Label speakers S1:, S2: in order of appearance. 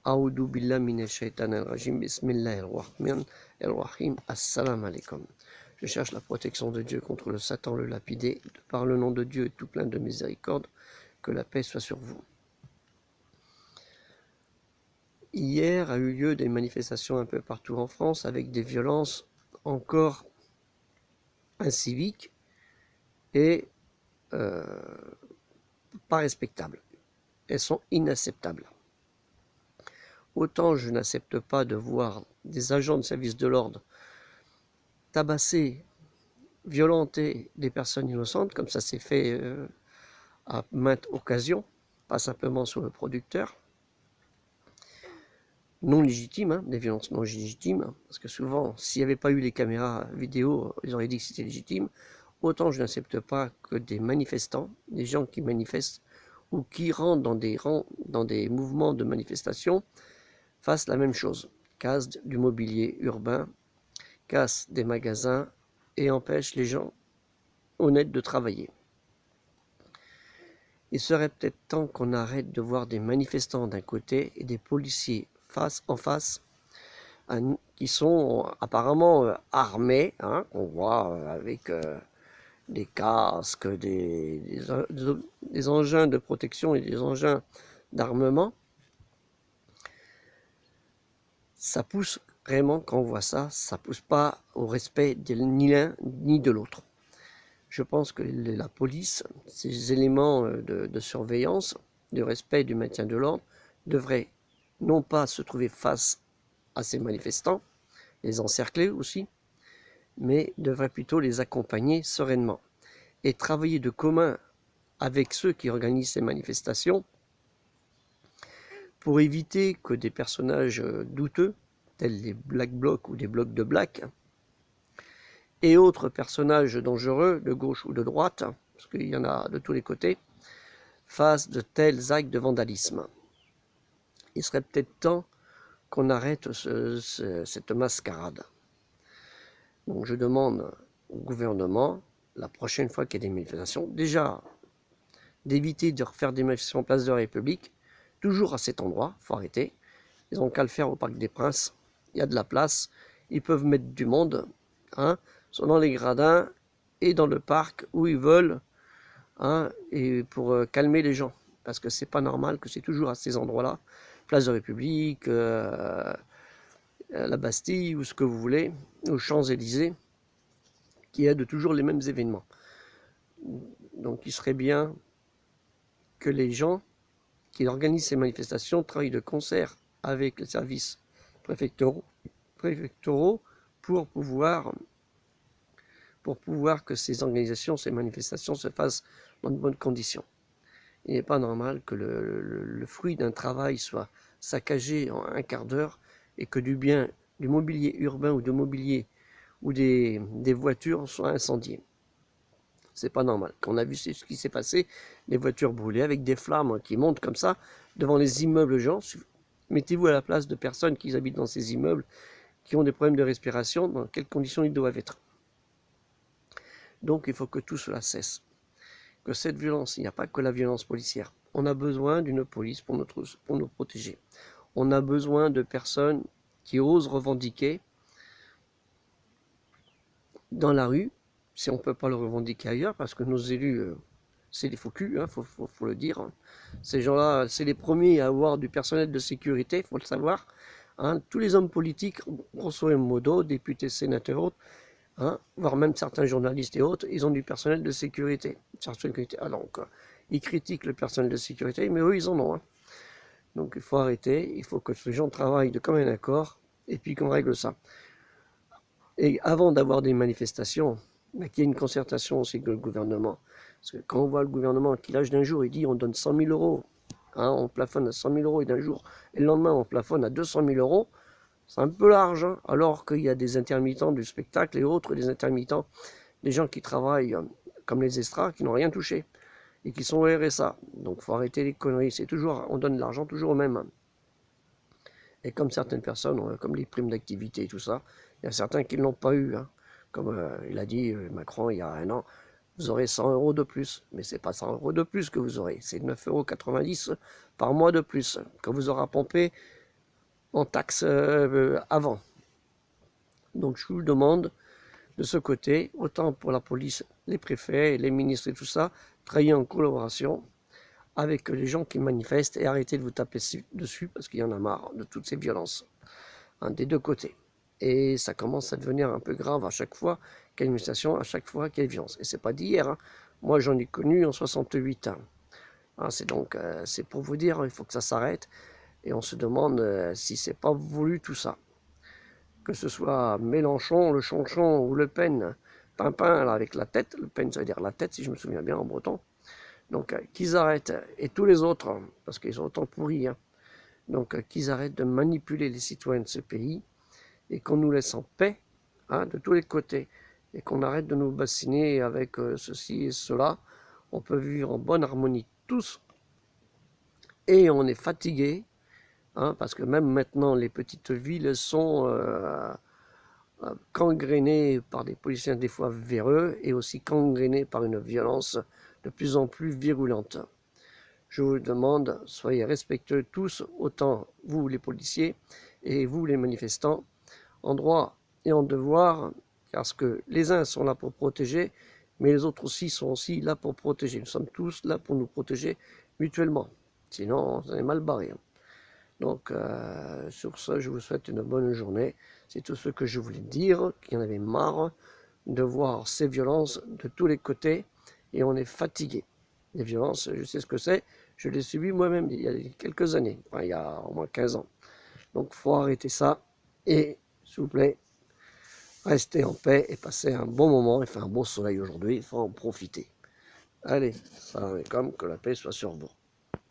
S1: A'oudou billah minash shaitanir rajim. Bismillahirrahmanirrahim. Assalamu alaikum. Je cherche la protection de Dieu contre le Satan, le lapidé. Par le nom de Dieu tout plein de miséricorde, que la paix soit sur vous. Hier a eu lieu des manifestations un peu partout en France avec des violences encore inciviques et pas respectables. Elles sont inacceptables. Autant je n'accepte pas de voir des agents de service de l'ordre tabasser, violenter des personnes innocentes, comme ça s'est fait à maintes occasions, pas simplement sur le producteur, non légitime, des violences non légitimes, parce que souvent, s'il n'y avait pas eu les caméras vidéo, ils auraient dit que c'était légitime. Autant je n'accepte pas que des manifestants, des gens qui manifestent ou qui rentrent dans des mouvements de manifestation, fassent la même chose, cassent du mobilier urbain, cassent des magasins et empêchent les gens honnêtes de travailler. Il serait peut-être temps qu'on arrête de voir des manifestants d'un côté et des policiers face en face, qui sont apparemment armés, qu'on voit avec des casques, des engins de protection et des engins d'armement. Ça pousse vraiment, quand on voit ça, ça pousse pas au respect ni l'un ni de l'autre. Je pense que la police, ces éléments de surveillance, de respect du maintien de l'ordre, devraient non pas se trouver face à ces manifestants, les encercler aussi, mais devraient plutôt les accompagner sereinement et travailler de commun avec ceux qui organisent ces manifestations pour éviter que des personnages douteux, tels les Black Blocs ou des blocs de Black, et autres personnages dangereux, de gauche ou de droite, parce qu'il y en a de tous les côtés, fassent de tels actes de vandalisme. Il serait peut-être temps qu'on arrête cette mascarade. Donc je demande au gouvernement, la prochaine fois qu'il y a des manifestations, déjà d'éviter de refaire des manifestations place de la République, toujours à cet endroit, il faut arrêter. Ils n'ont qu'à le faire au Parc des Princes, il y a de la place, ils peuvent mettre du monde, sont dans les gradins et dans le parc où ils veulent, et pour calmer les gens. Parce que c'est pas normal que c'est toujours à ces endroits-là, place de la République, la Bastille, ou ce que vous voulez, aux Champs-Élysées, qu'il y a de toujours les mêmes événements. Donc il serait bien que les gens qui organisent ces manifestations travaillent de concert avec les services préfectoraux pour pouvoir que ces organisations, ces manifestations se fassent dans de bonnes conditions. Il n'est pas normal que le fruit d'un travail soit saccagé en un quart d'heure et que du mobilier urbain ou des voitures soient incendiées. C'est pas normal. Quand on a vu ce qui s'est passé, les voitures brûlées avec des flammes qui montent comme ça devant les immeubles gens. Mettez-vous à la place de personnes qui habitent dans ces immeubles, qui ont des problèmes de respiration, dans quelles conditions ils doivent être. Donc il faut que tout cela cesse. Que cette violence, il n'y a pas que la violence policière. On a besoin d'une police pour nous protéger. On a besoin de personnes qui osent revendiquer dans la rue, si on ne peut pas le revendiquer ailleurs, parce que nos élus, c'est des faux culs, faut le dire. Ces gens-là, c'est les premiers à avoir du personnel de sécurité, il faut le savoir. Tous les hommes politiques, grosso modo, députés, sénateurs, autres, voire même certains journalistes et autres, ils ont du personnel de sécurité. Alors, ils critiquent le personnel de sécurité, mais eux, ils en ont. Donc il faut arrêter, il faut que ces gens travaillent de commun accord, et puis qu'on règle ça. Et avant d'avoir des manifestations, qu'il y ait une concertation aussi avec le gouvernement. Parce que quand on voit le gouvernement qui lâche d'un jour, il dit on donne 100 000 euros, on plafonne à 100 000 euros et d'un jour, et le lendemain on plafonne à 200 000 euros, c'est un peu large, alors qu'il y a des intermittents du spectacle et autres, des intermittents, des gens qui travaillent comme les estras, qui n'ont rien touché, et qui sont au RSA. Donc il faut arrêter les conneries, c'est toujours, on donne de l'argent toujours au même. Et comme certaines personnes, comme les primes d'activité et tout ça, il y a certains qui ne l'ont pas eu. Comme il a dit Macron il y a un an, vous aurez 100 euros de plus. Mais ce n'est pas 100 euros de plus que vous aurez, c'est 9,90 € par mois de plus que vous aurez pompé en taxes avant. Donc je vous demande de ce côté, autant pour la police, les préfets, les ministres et tout ça, travailler en collaboration avec les gens qui manifestent et arrêter de vous taper dessus parce qu'il y en a marre de toutes ces violences, hein, des deux côtés. Et ça commence à devenir un peu grave à chaque fois qu'il y a une manifestation, à chaque fois qu'il y a une violence. Et c'est pas d'hier, hein. Moi j'en ai connu en 68 ans. Hein, c'est pour vous dire, il faut que ça s'arrête. Et on se demande si c'est pas voulu tout ça. Que ce soit Mélenchon, le Chonchon ou Le Pen, Pimpin là, avec la tête, Le Pen ça veut dire la tête si je me souviens bien en breton. Donc qu'ils arrêtent, et tous les autres, parce qu'ils sont autant pourris, hein. Donc qu'ils arrêtent de manipuler les citoyens de ce pays et qu'on nous laisse en paix, hein, de tous les côtés, et qu'on arrête de nous bassiner avec ceci et cela. On peut vivre en bonne harmonie tous, et on est fatigué, hein, parce que même maintenant les petites villes sont gangrénées par des policiers des fois véreux, et aussi gangrénées par une violence de plus en plus virulente. Je vous demande, soyez respectueux tous, autant vous les policiers et vous les manifestants, en droit et en devoir, parce que les uns sont là pour protéger, mais les autres aussi sont aussi là pour protéger. Nous sommes tous là pour nous protéger mutuellement, sinon on est mal barré. Donc sur ce, je vous souhaite une bonne journée. C'est tout ce que je voulais dire, qu'il y en avait marre de voir ces violences de tous les côtés, et on est fatigué. Les violences, je sais ce que c'est, je l'ai subi moi-même il y a quelques années, enfin il y a au moins 15 ans. Donc il faut arrêter ça, et s'il vous plaît, restez en paix et passez un bon moment. Il fait un beau soleil aujourd'hui, il faut en profiter. Allez, salam alaikum, que la paix soit sur vous.